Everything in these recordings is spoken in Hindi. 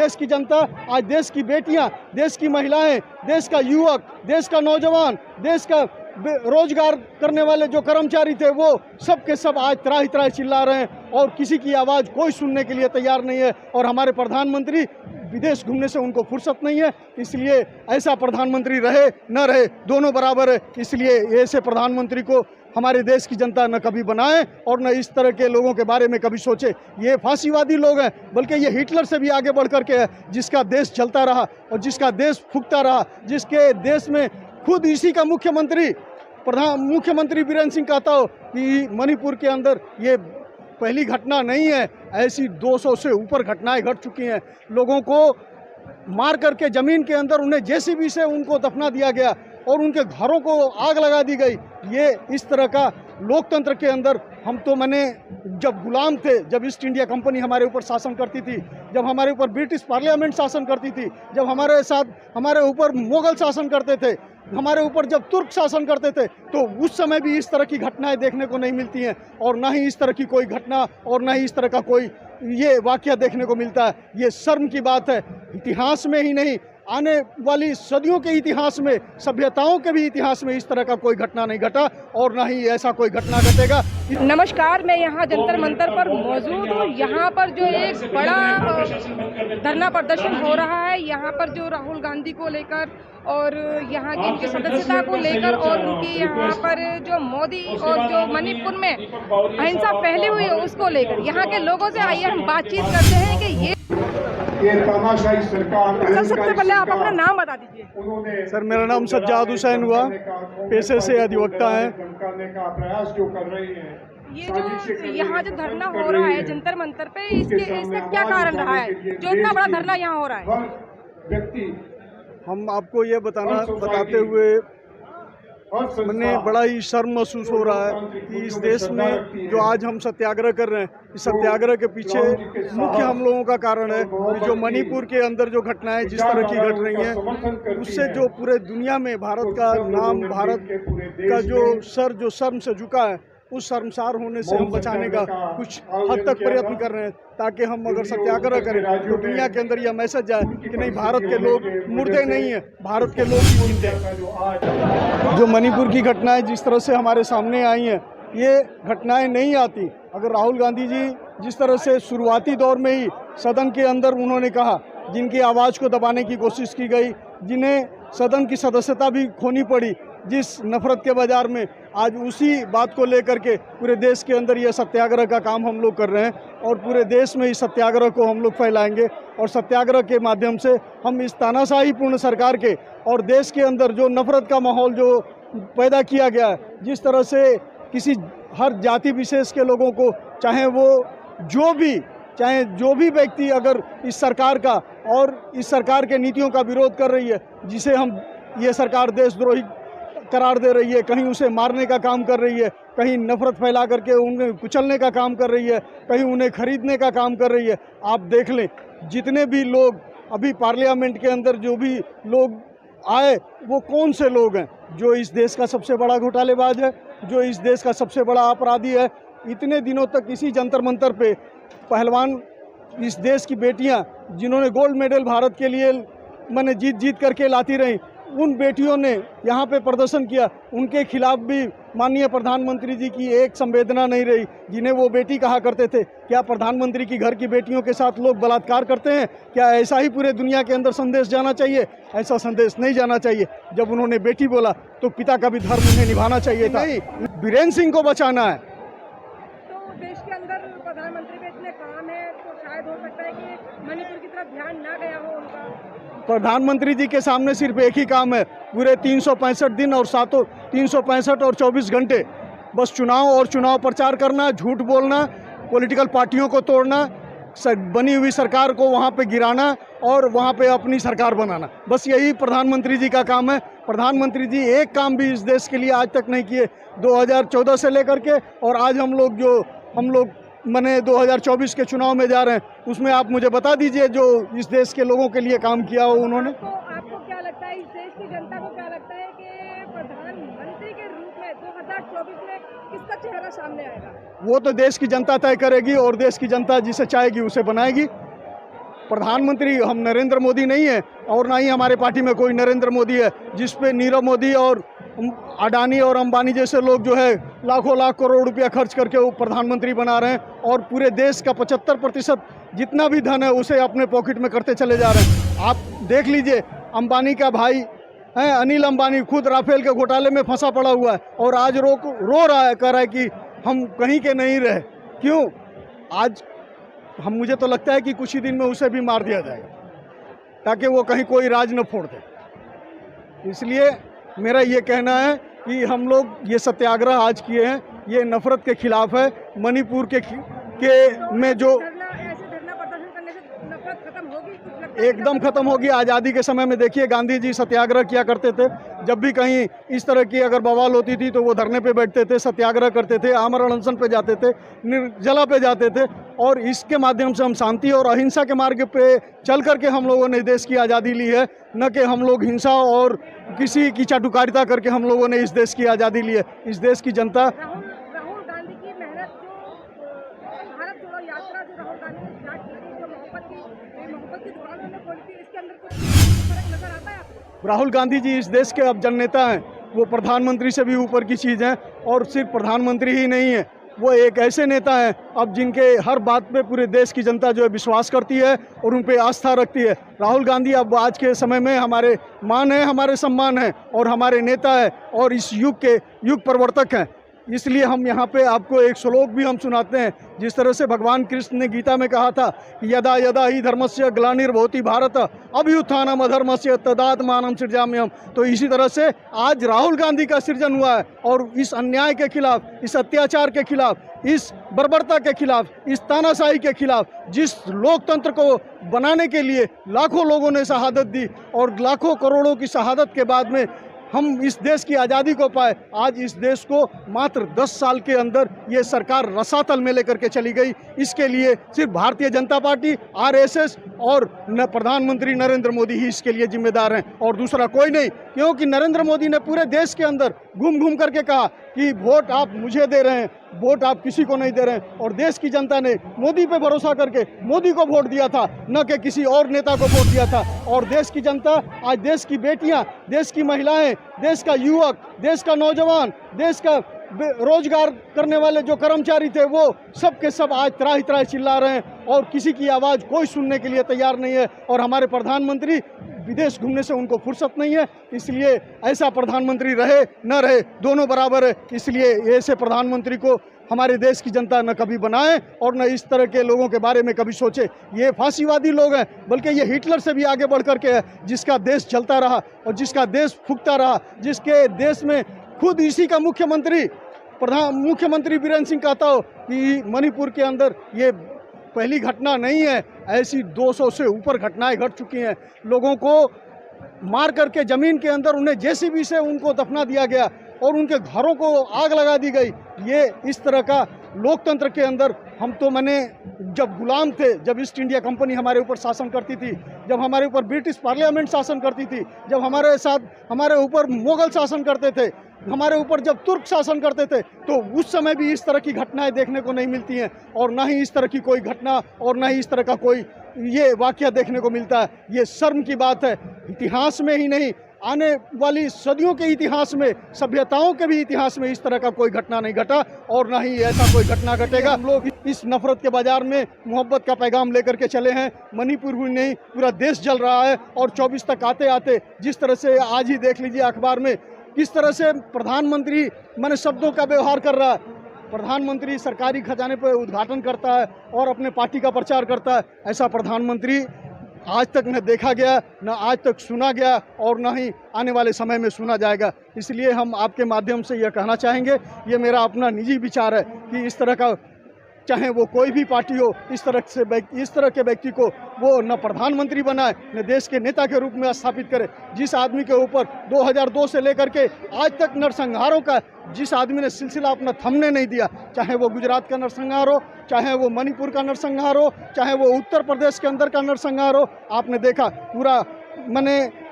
देश की जनता, आज देश की बेटियां, देश की महिलाएं, देश का युवक, देश का नौजवान, देश का रोजगार करने वाले जो कर्मचारी थे वो सब के सब आज त्राही त्राही चिल्ला रहे हैं और किसी की आवाज़ कोई सुनने के लिए तैयार नहीं है। और हमारे प्रधानमंत्री विदेश घूमने से उनको फुर्सत नहीं है, इसलिए ऐसा प्रधानमंत्री रहे न रहे दोनों बराबर है। इसलिए ऐसे प्रधानमंत्री को हमारे देश की जनता न कभी बनाए और न इस तरह के लोगों के बारे में कभी सोचे। ये फांसीवादी लोग हैं, बल्कि ये हिटलर से भी आगे बढ़ करके है, जिसका देश चलता रहा और जिसका देश फूकता रहा, जिसके देश में खुद इसी का मुख्यमंत्री बीरेन सिंह कहता हो कि मणिपुर के अंदर ये पहली घटना नहीं है, ऐसी 200 से ऊपर घटनाएं घट चुकी हैं। लोगों को मार करके ज़मीन के अंदर उन्हें जेसीबी से उनको दफना दिया गया और उनके घरों को आग लगा दी गई। ये इस तरह का लोकतंत्र के अंदर हम तो जब गुलाम थे, जब ईस्ट इंडिया कंपनी हमारे ऊपर शासन करती थी, जब हमारे ऊपर ब्रिटिश पार्लियामेंट शासन करती थी, जब हमारे ऊपर मुगल शासन करते थे, हमारे ऊपर जब तुर्क शासन करते थे, तो उस समय भी इस तरह की घटनाएं देखने को नहीं मिलती हैं और ना ही इस तरह की कोई घटना और ना ही इस तरह का कोई ये वाकया देखने को मिलता है। ये शर्म की बात है। इतिहास में ही नहीं, आने वाली सदियों के इतिहास में, सभ्यताओं के भी इतिहास में इस तरह का कोई घटना नहीं घटा और ना ही ऐसा कोई घटना घटेगा। नमस्कार, मैं यहाँ जंतर मंतर पर मौजूद हूँ। यहाँ पर जो एक बड़ा धरना प्रदर्शन हो रहा है, यहाँ पर जो राहुल गांधी को लेकर और यहाँ की इनकी सदस्यता को लेकर और उनकी यहाँ पर जो मोदी और जो मणिपुर में अहिंसा फैली हुई है उसको लेकर यहाँ के लोगों से आइए हम बातचीत करते हैं कि ये तानाशाही सरकार। सर, सबसे पहले आप अपना नाम बता दीजिए। सर, मेरा नाम सज्जाद हुसैन हुआ, पेशे से अधिवक्ता है। प्रयास जो कर रही है, ये जो यहाँ जो धरना हो रहा है जंतर मंतर पे, इसका क्या कारण रहा है जो इतना बड़ा धरना यहाँ हो रहा है? व्यक्ति हम आपको ये बताते हुए मैंने बड़ा ही शर्म महसूस हो रहा है कि इस देश में जो आज हम सत्याग्रह कर रहे हैं, इस सत्याग्रह के पीछे मुख्य हम लोगों का कारण है कि जो मणिपुर के अंदर जो घटनाएं जिस तरह की घट रही हैं, उससे जो पूरे दुनिया में भारत का नाम, भारत का जो शर्म से झुका है, उस शर्मसार होने से हम बचाने का कुछ हद तक प्रयत्न कर रहे हैं, ताकि हम अगर सत्याग्रह करें तो दुनिया के अंदर यह मैसेज जाए कि नहीं, भारत के लोग मुर्दे नहीं है, भारत के लोग ही जिंदे हैं। जो मणिपुर की घटनाएं जिस तरह से हमारे सामने आई हैं, ये घटनाएं नहीं आती अगर राहुल गांधी जी जिस तरह से शुरुआती दौर में ही सदन के अंदर उन्होंने कहा, जिनकी आवाज़ को दबाने की कोशिश की गई, जिन्हें सदन की सदस्यता भी खोनी पड़ी, जिस नफरत के बाजार में, आज उसी बात को लेकर के पूरे देश के अंदर यह सत्याग्रह का काम हम लोग कर रहे हैं और पूरे देश में इस सत्याग्रह को हम लोग फैलाएंगे और सत्याग्रह के माध्यम से हम इस तानाशाही पूर्ण सरकार के और देश के अंदर जो नफरत का माहौल जो पैदा किया गया है, जिस तरह से हर जाति विशेष के लोगों को, चाहे जो भी व्यक्ति अगर इस सरकार का और इस सरकार के नीतियों का विरोध कर रही है, जिसे ये सरकार देशद्रोही करार दे रही है, कहीं उसे मारने का काम कर रही है, कहीं नफरत फैला करके उन्हें कुचलने का काम कर रही है, कहीं उन्हें खरीदने का काम कर रही है। आप देख लें, जितने भी लोग अभी पार्लियामेंट के अंदर जो भी लोग आए, वो कौन से लोग हैं? जो इस देश का सबसे बड़ा घोटालेबाज है, जो इस देश का सबसे बड़ा अपराधी है। इतने दिनों तक इसी जंतर मंतर पे पहलवान, इस देश की बेटियां जिन्होंने गोल्ड मेडल भारत के लिए जीत करके लाती रहीं, उन बेटियों ने यहाँ पे प्रदर्शन किया, उनके खिलाफ भी माननीय प्रधानमंत्री जी की एक संवेदना नहीं रही, जिन्हें वो बेटी कहा करते थे। क्या प्रधानमंत्री की घर की बेटियों के साथ लोग बलात्कार करते हैं? क्या ऐसा ही पूरे दुनिया के अंदर संदेश जाना चाहिए? ऐसा संदेश नहीं जाना चाहिए। जब उन्होंने बेटी बोला तो पिता का भी धर्म उन्हें निभाना चाहिए था। बीरेन सिंह को बचाना है। तो देश के अंदर प्रधानमंत्री के इतने काम है, तो शायद हो सकता है कि मणिपुर की तरफ ध्यान ना गया हो उनका। प्रधानमंत्री जी के सामने सिर्फ एक ही काम है, पूरे 365 दिन और 365 और 24 घंटे बस चुनाव और चुनाव प्रचार करना, झूठ बोलना, पॉलिटिकल पार्टियों को तोड़ना, बनी हुई सरकार को वहाँ पे गिराना और वहाँ पे अपनी सरकार बनाना। बस यही प्रधानमंत्री जी का काम है। प्रधानमंत्री जी एक काम भी इस देश के लिए आज तक नहीं किए, 2014 से लेकर के, और आज हम लोग 2024 के चुनाव में जा रहे हैं, उसमें आप मुझे बता दीजिए जो इस देश के लोगों के लिए काम किया हो उन्होंने। तो आपको क्या लगता है, इस देश की जनता को क्या लगता है कि प्रधानमंत्री के रूप में 2024 में किसका चेहरा सामने आएगा? वो तो देश की जनता तय करेगी और देश की जनता जिसे चाहेगी उसे बनाएगी। प्रधानमंत्री हम नरेंद्र मोदी नहीं है और ना ही हमारे पार्टी में कोई नरेंद्र मोदी है, जिस पे नीरव मोदी और अडानी और अंबानी जैसे लोग जो है लाखों लाख करोड़ रुपया खर्च करके वो प्रधानमंत्री बना रहे हैं और पूरे देश का 75% जितना भी धन है उसे अपने पॉकेट में करते चले जा रहे हैं। आप देख लीजिए, अंबानी का भाई है अनिल अंबानी खुद राफेल के घोटाले में फंसा पड़ा हुआ है और आज रो रहा है, कह रहा है कि हम कहीं के नहीं रहे। क्यों? आज मुझे तो लगता है कि कुछ ही दिन में उसे भी मार दिया जाएगा ताकि वो कहीं कोई राज न फोड़ दे। इसलिए मेरा ये कहना है कि हम लोग ये सत्याग्रह आज किए हैं, ये नफरत के खिलाफ है। मणिपुर के में जो एकदम खत्म होगी। आज़ादी के समय में देखिए गांधी जी सत्याग्रह किया करते थे, जब भी कहीं इस तरह की अगर बवाल होती थी तो वो धरने पे बैठते थे, सत्याग्रह करते थे, आमरण अनशन पे जाते थे, निर्जला पे जाते थे और इसके माध्यम से हम शांति और अहिंसा के मार्ग पे चल करके हम लोगों ने देश की आज़ादी ली है, न कि हम लोग हिंसा और किसी की चाटुकारिता करके हम लोगों ने इस देश की आज़ादी ली है। इस देश की जनता राहुल गांधी की मेहनत, जो भारत जोड़ो यात्रा जो राहुल गांधी ने स्टार्ट की थी, जो मोहब्बत की दुकान उन्होंने खोली थी, इसके अंदर कुछ फर्क नजर आता है आपको? राहुल गांधी जी इस देश के अब जननेता हैं, वो प्रधानमंत्री से भी ऊपर की चीज़ है और सिर्फ प्रधानमंत्री ही नहीं है, वो एक ऐसे नेता हैं अब जिनके हर बात पे पूरे देश की जनता जो है विश्वास करती है और उन पे आस्था रखती है। राहुल गांधी अब आज के समय में हमारे मान है, हमारे सम्मान है और हमारे नेता है और इस युग के युग प्रवर्तक हैं। इसलिए हम यहाँ पे आपको एक श्लोक भी हम सुनाते हैं, जिस तरह से भगवान कृष्ण ने गीता में कहा था कि यदा यदा ही धर्मस्य ग्लानिर्भवति भारत अभ्युत्थानम अधर्मस्य तदात्मानं सृजाम्यहम्। तो इसी तरह से आज राहुल गांधी का सृजन हुआ है और इस अन्याय के खिलाफ, इस अत्याचार के खिलाफ, इस बर्बरता के खिलाफ, इस तानाशाही के खिलाफ, जिस लोकतंत्र को बनाने के लिए लाखों लोगों ने शहादत दी और लाखों करोड़ों की शहादत के बाद में हम इस देश की आज़ादी को पाए। आज इस देश को मात्र 10 साल के अंदर ये सरकार रसातल में लेकर के चली गई। इसके लिए सिर्फ भारतीय जनता पार्टी, आरएसएस और प्रधानमंत्री नरेंद्र मोदी ही इसके लिए जिम्मेदार हैं और दूसरा कोई नहीं। क्योंकि नरेंद्र मोदी ने पूरे देश के अंदर घूम घूम करके कहा कि वोट आप मुझे दे रहे हैं, वोट आप किसी को नहीं दे रहे हैं और देश की जनता ने मोदी पे भरोसा करके मोदी को वोट दिया था, न कि किसी और नेता को वोट दिया था। और देश की जनता आज, देश की बेटियां, देश की महिलाएं, देश का युवक, देश का नौजवान, देश का रोजगार करने वाले जो कर्मचारी थे, वो सब के सब आज त्राही त्राही चिल्ला रहे हैं और किसी की आवाज़ कोई सुनने के लिए तैयार नहीं है। और हमारे प्रधानमंत्री विदेश घूमने से उनको फुर्सत नहीं है, इसलिए ऐसा प्रधानमंत्री रहे न रहे दोनों बराबर है। इसलिए ऐसे प्रधानमंत्री को हमारे देश की जनता न कभी बनाए और न इस तरह के लोगों के बारे में कभी सोचे। ये फांसीवादी लोग हैं, बल्कि ये हिटलर से भी आगे बढ़ करके है, जिसका देश चलता रहा और जिसका देश फूकता रहा, जिसके देश में खुद इसी का मुख्यमंत्री बीरेन सिंह कहता हो कि मणिपुर के अंदर ये पहली घटना नहीं है, ऐसी 200 से ऊपर घटनाएं घट चुकी हैं। लोगों को मार करके ज़मीन के अंदर उन्हें जेसीबी से उनको दफना दिया गया और उनके घरों को आग लगा दी गई। ये इस तरह का लोकतंत्र के अंदर हम तो जब गुलाम थे, जब ईस्ट इंडिया कंपनी हमारे ऊपर शासन करती थी, जब हमारे ऊपर ब्रिटिश पार्लियामेंट शासन करती थी, जब हमारे ऊपर मुगल शासन करते थे, हमारे ऊपर जब तुर्क शासन करते थे, तो उस समय भी इस तरह की घटनाएं देखने को नहीं मिलती हैं और ना ही इस तरह की कोई घटना और ना ही इस तरह का कोई ये वाकया देखने को मिलता है। ये शर्म की बात है। इतिहास में ही नहीं, आने वाली सदियों के इतिहास में, सभ्यताओं के भी इतिहास में इस तरह का कोई घटना नहीं घटा और ना ही ऐसा कोई घटना घटेगा। हम लोग इस नफरत के बाजार में मोहब्बत का पैगाम लेकर के चले हैं। मणिपुर ही नहीं, पूरा देश जल रहा है और 24 तक आते आते जिस तरह से आज ही देख लीजिए अखबार में किस तरह से प्रधानमंत्री शब्दों का व्यवहार कर रहा है। प्रधानमंत्री सरकारी खजाने पर उद्घाटन करता है और अपने पार्टी का प्रचार करता है। ऐसा प्रधानमंत्री आज तक न देखा गया, न आज तक सुना गया और न ही आने वाले समय में सुना जाएगा। इसलिए हम आपके माध्यम से यह कहना चाहेंगे, ये मेरा अपना निजी विचार है कि इस तरह का, चाहे वो कोई भी पार्टी हो, इस तरह के व्यक्ति को वो न प्रधानमंत्री बनाए, न देश के नेता के रूप में स्थापित करे। जिस आदमी के ऊपर 2002 से लेकर के आज तक नरसंहारों का जिस आदमी ने सिलसिला अपना थमने नहीं दिया, चाहे वो गुजरात का नरसंहार हो, चाहे वो मणिपुर का नरसंहार हो, चाहे वो उत्तर प्रदेश के अंदर का नरसंहार हो, आपने देखा पूरा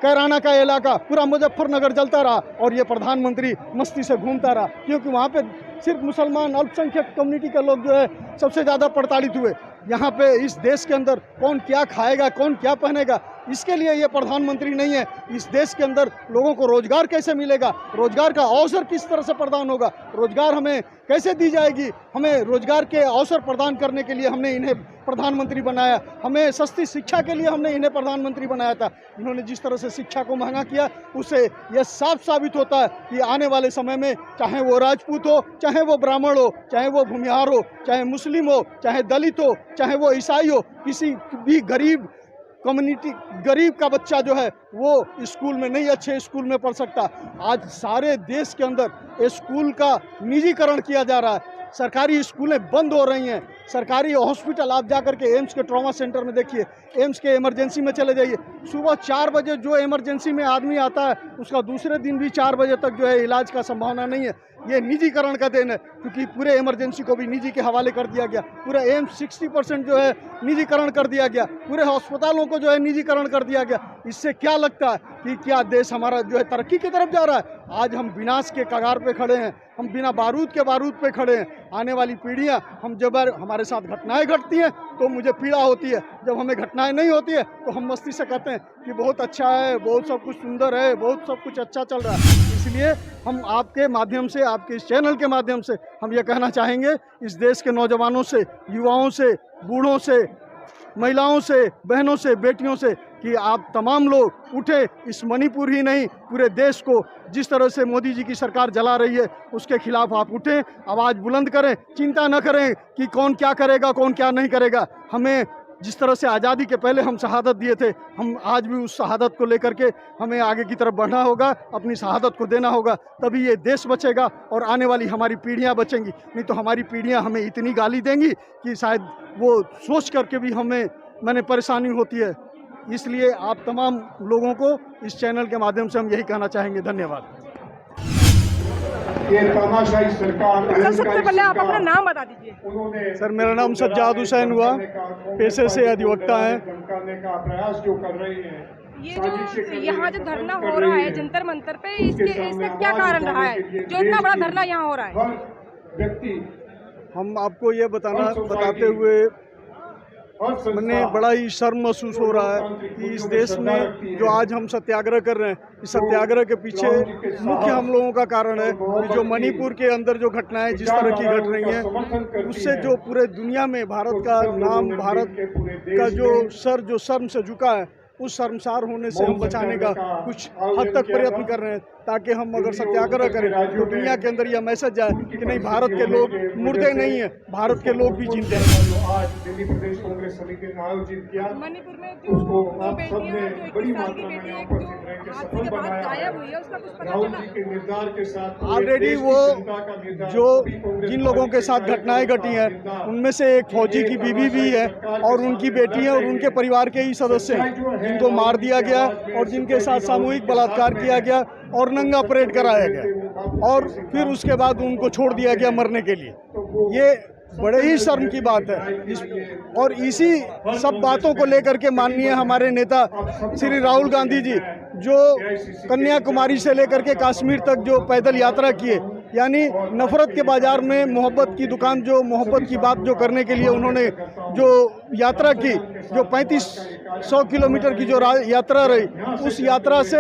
कैराना का इलाका, पूरा मुजफ्फरनगर जलता रहा और ये प्रधानमंत्री मस्ती से घूमता रहा, क्योंकि वहाँ पे सिर्फ मुसलमान अल्पसंख्यक कम्युनिटी के लोग जो है सबसे ज़्यादा प्रताड़ित हुए। यहाँ पे इस देश के अंदर कौन क्या खाएगा, कौन क्या पहनेगा, इसके लिए ये प्रधानमंत्री नहीं है। इस देश के अंदर लोगों को रोजगार कैसे मिलेगा, रोजगार का अवसर किस तरह से प्रदान होगा, रोजगार हमें कैसे दी जाएगी, हमें रोजगार के अवसर प्रदान करने के लिए हमने इन्हें प्रधानमंत्री बनाया। हमें सस्ती शिक्षा के लिए हमने इन्हें प्रधानमंत्री बनाया था। इन्होंने जिस तरह से शिक्षा को महंगा किया, उससे यह साफ साबित होता है कि आने वाले समय में चाहे वो राजपूत हो, चाहे वो ब्राह्मण हो, चाहे वो भूमिहार हो, चाहे मुस्लिम हो, चाहे दलित हो, चाहे वो ईसाई हो, किसी भी गरीब कम्युनिटी, गरीब का बच्चा जो है वो स्कूल में नहीं, अच्छे स्कूल में पढ़ सकता। आज सारे देश के अंदर स्कूल का निजीकरण किया जा रहा है, सरकारी स्कूलें बंद हो रही हैं। सरकारी हॉस्पिटल आप जाकर के एम्स के ट्रॉमा सेंटर में देखिए, एम्स के इमरजेंसी में चले जाइए, सुबह 4 बजे जो इमरजेंसी में आदमी आता है उसका दूसरे दिन भी 4 बजे तक जो है इलाज का संभावना नहीं है। ये निजीकरण का देन है, क्योंकि पूरे इमरजेंसी को भी निजी के हवाले कर दिया गया। पूरा एम्स 60% जो है निजीकरण कर दिया गया, पूरे अस्पतालों को जो है निजीकरण कर दिया गया। इससे क्या लगता है कि क्या देश हमारा जो है तरक्की की तरफ जा रहा है? आज हम विनाश के कगार पे खड़े हैं, हम बिना बारूद के बारूद पे खड़े हैं। आने वाली पीढ़ियां, हम जब हमारे साथ घटनाएं घटती हैं तो मुझे पीड़ा होती है, जब हमें घटनाएं नहीं होती है तो हम मस्ती से कहते हैं कि बहुत अच्छा है, बहुत सब कुछ सुंदर है, बहुत सब कुछ अच्छा चल रहा है। इसलिए हम आपके माध्यम से, आपके इस चैनल के माध्यम से हम ये कहना चाहेंगे इस देश के नौजवानों से, युवाओं से, बूढ़ों से, महिलाओं से, बहनों से, बेटियों से कि आप तमाम लोग उठे, इस मणिपुर ही नहीं पूरे देश को जिस तरह से मोदी जी की सरकार जला रही है उसके खिलाफ आप उठें, आवाज़ बुलंद करें। चिंता न करें कि कौन क्या करेगा, कौन क्या नहीं करेगा। हमें जिस तरह से आज़ादी के पहले हम शहादत दिए थे, हम आज भी उस शहादत को लेकर के हमें आगे की तरफ बढ़ना होगा, अपनी शहादत को देना होगा, तभी ये देश बचेगा और आने वाली हमारी पीढ़ियां बचेंगी। नहीं तो हमारी पीढ़ियां हमें इतनी गाली देंगी कि शायद वो सोच करके भी हमें परेशानी होती है। इसलिए आप तमाम लोगों को इस चैनल के माध्यम से हम यही कहना चाहेंगे। धन्यवाद। ये तानाशाही सरकार, सबसे पहले आप अपना नाम बता दीजिए। उन्होंने सर, मेरा नाम सज्जाद हुसैन हुआ, पेशे से अधिवक्ता है। धमकाने का प्रयास जो कर रही है, ये जो यहाँ जो धरना हो रहा है जंतर मंतर पे, इसका क्या कारण रहा है जो इतना बड़ा धरना यहाँ हो रहा है? हर व्यक्ति, हम आपको ये बताते हुए मैंने बड़ा ही शर्म महसूस हो रहा है कि इस देश में जो आज हम सत्याग्रह कर रहे हैं, इस सत्याग्रह के पीछे मुख्य हम लोगों का कारण है कि जो मणिपुर के अंदर जो घटनाएं जिस तरह की घट रही हैं, उससे जो पूरे दुनिया में भारत का नाम, भारत का जो शर्म से झुका है, उस शर्मसार होने से हम बचाने का कुछ हद तक प्रयत्न कर रहे हैं, ताकि हम अगर सत्याग्रह करें तो दुनिया के अंदर यह मैसेज जाए कि नहीं, भारत के लोग मुर्दे नहीं है, भारत के लोग भी जिंदे हैं। आज दिल्ली प्रदेश कांग्रेस समिति ने आयोजित किया, मणिपुर में उसको आप सबने बड़ी मात्रा में यहाँ पर रह के सफल बनाया। राहुल जी के निर्धार के साथ ऑलरेडी वो जो जिन लोगों के साथ घटनाएं घटी हैं उनमें से एक फौजी की बीवी भी है और उनकी बेटी है और उनके परिवार के ही सदस्य हैं जिनको मार दिया गया और जिनके साथ सामूहिक बलात्कार किया गया और नंगा परेड कराया गया और फिर उसके बाद उनको छोड़ दिया गया मरने के लिए। ये बड़े ही शर्म की बात है। और इसी सब बातों को लेकर के माननीय हमारे नेता श्री राहुल गांधी जी जो कन्याकुमारी से लेकर के कश्मीर तक जो पैदल यात्रा किए, यानी नफरत के बाजार में मोहब्बत की दुकान, जो मोहब्बत की बात जो करने के लिए उन्होंने जो यात्रा की, जो 3500 किलोमीटर की जो यात्रा रही, उस यात्रा से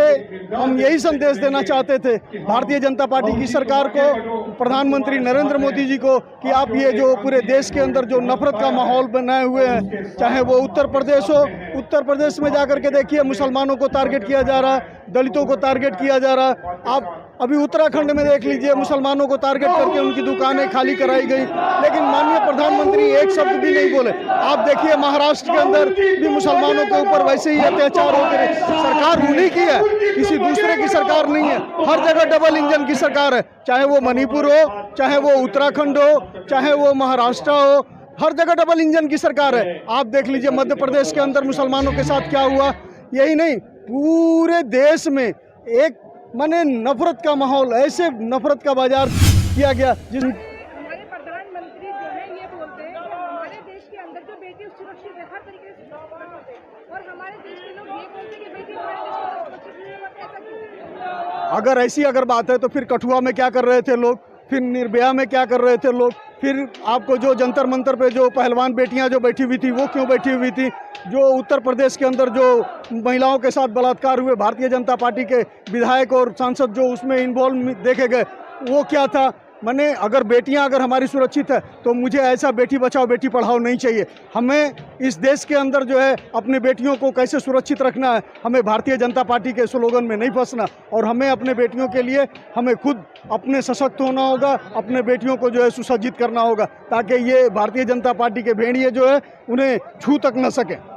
हम यही संदेश देना चाहते थे भारतीय जनता पार्टी की सरकार को, प्रधानमंत्री नरेंद्र मोदी जी को, कि आप ये जो पूरे देश के अंदर जो नफरत का माहौल बनाए हुए हैं, चाहे वो उत्तर प्रदेश हो, उत्तर प्रदेश में जाकर के देखिए मुसलमानों को टारगेट किया जा रहा है, दलितों को टारगेट किया जा रहा है। आप अभी उत्तराखंड में देख लीजिए, मुसलमानों को टारगेट करके उनकी दुकानें खाली कराई गई, लेकिन माननीय प्रधानमंत्री एक शब्द भी नहीं बोले। आप देखिए महाराष्ट्र के अंदर भी मुसलमानों के ऊपर वैसे ही अत्याचार हो रहे। सरकार उन्हीं की है, किसी दूसरे की सरकार नहीं है। हर जगह डबल इंजन की सरकार है, चाहे वो मणिपुर हो, चाहे वो उत्तराखंड हो, चाहे वो महाराष्ट्र हो, हर जगह डबल इंजन की सरकार है। आप देख लीजिए मध्य प्रदेश के अंदर मुसलमानों के साथ क्या हुआ। यही नहीं, पूरे देश में एक माने नफरत का माहौल, ऐसे नफरत का बाजार किया गया जिस हमारे प्रधानमंत्री जो है ये बोलते हैं कि हमारे देश के अंदर जो बेटी सुरक्षित है, हर तरीके से सुरक्षित है, और हमारे देश के लोग ये बोलते हैं कि बेटी हमारे देश में सुरक्षित नहीं है। ऐसा क्यों? अगर ऐसी बात है तो फिर कठुआ में क्या कर रहे थे लोग, फिर निर्भया में क्या कर रहे थे लोग, फिर आपको जो जंतर मंतर पे जो पहलवान बेटियां जो बैठी हुई थी वो क्यों बैठी हुई थी, जो उत्तर प्रदेश के अंदर जो महिलाओं के साथ बलात्कार हुए भारतीय जनता पार्टी के विधायक और सांसद जो उसमें इन्वॉल्व देखे गए वो क्या था। मैंने अगर बेटियां अगर हमारी सुरक्षित है तो मुझे ऐसा बेटी बचाओ बेटी पढ़ाओ नहीं चाहिए। हमें इस देश के अंदर जो है अपनी बेटियों को कैसे सुरक्षित रखना है, हमें भारतीय जनता पार्टी के स्लोगन में नहीं फंसना और हमें अपने बेटियों के लिए हमें खुद अपने सशक्त होना होगा, अपने बेटियों को जो है सुसज्जित करना होगा ताकि ये भारतीय जनता पार्टी के भेड़िए जो है उन्हें छू तक न सके। तो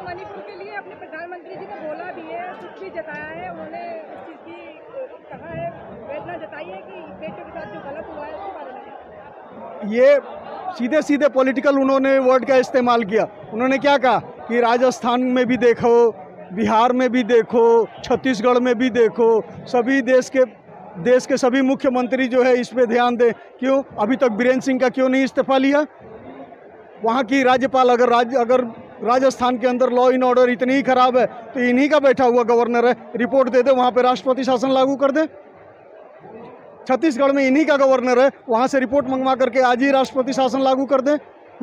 मणिपुर के लिए अपने प्रधानमंत्री जी ने बोला भी है, कुछ भी जताया है, उन्होंने इस चीज़ की कहा है, वेदना जताई है कि बेटियों के साथ जो गलत हुआ है उसके बारे में। ये सीधे सीधे पॉलिटिकल उन्होंने वर्ड का इस्तेमाल किया। उन्होंने क्या कहा कि राजस्थान में भी देखो, बिहार में भी देखो, छत्तीसगढ़ में भी देखो, सभी देश के सभी मुख्यमंत्री जो है इस पे ध्यान दें। क्यों अभी तक बीरेंद्र सिंह का क्यों नहीं इस्तीफा लिया? वहाँ की राज्यपाल अगर राजस्थान के अंदर लॉ इन ऑर्डर इतनी ही खराब है तो इन्हीं का बैठा हुआ गवर्नर है, रिपोर्ट दे दे, वहाँ पे राष्ट्रपति शासन लागू कर दे। छत्तीसगढ़ में इन्हीं का गवर्नर है, वहाँ से रिपोर्ट मंगवा करके आज ही राष्ट्रपति शासन लागू कर दें।